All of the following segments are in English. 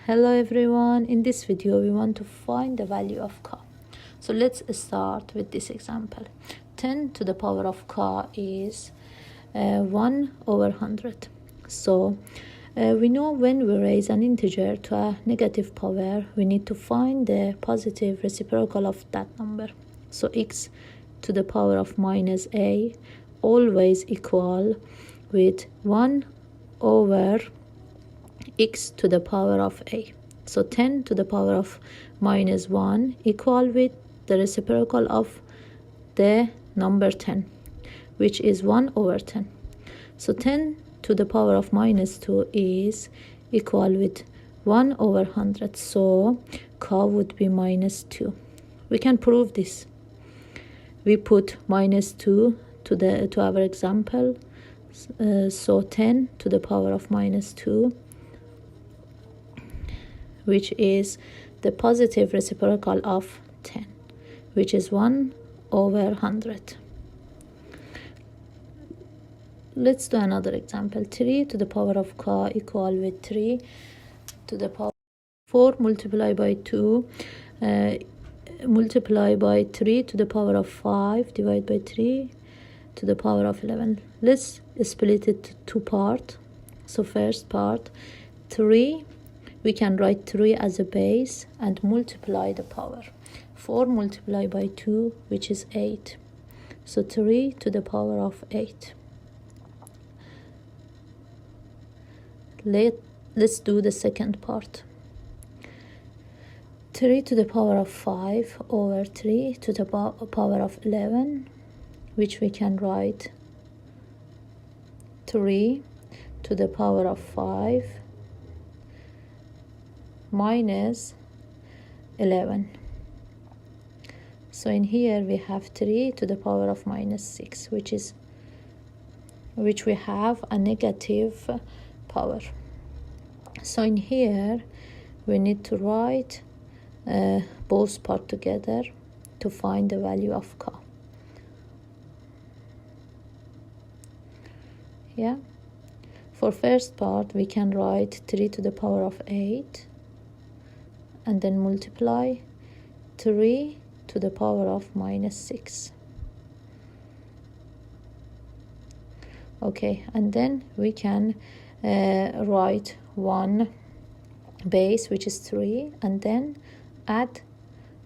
Hello everyone, in this video we want to find the value of k. So let's start with this example. 10 to the power of k is 1 over 100. So we know when we raise an integer to a negative power, we need to find the positive reciprocal of that number. So x to the power of minus a always equal with 1 over x to the power of a. So 10 to the power of minus 1 equal with the reciprocal of the number 10, which is 1 over 10. So 10 to the power of minus 2 is equal with 1 over 100. So k would be minus 2. We can prove this. We put minus 2 to our example. So 10 to the power of minus 2, which is the positive reciprocal of 10, which is 1 over 100. Let's do another example. 3 to the power of k equal with 3 to the power 4 multiplied by 2 multiply by 3 to the power of 5 divided by 3 to the power of 11. Let's split it to two parts. So first part, 3, we can write 3 as a base and multiply the power. 4 multiplied by 2, which is 8. So 3 to the power of 8. Let's do the second part. 3 to the power of 5 over 3 to the power of 11, which we can write 3 to the power of 5 minus 11. So in here we have 3 to the power of minus 6, which we have a negative power. So in here we need to write both parts together to find the value of k. Yeah, for first part we can write 3 to the power of 8 and then multiply 3 to the power of minus 6. Okay, and then we can write one base, which is 3, and then add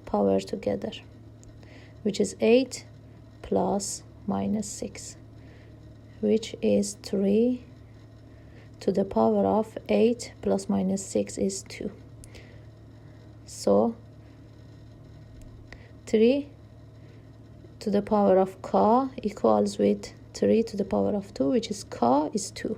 power together, which is 8 plus minus 6, which is 3 to the power of 8 plus minus 6 is 2. So 3 to the power of k equals with 3 to the power of 2, which is k is 2.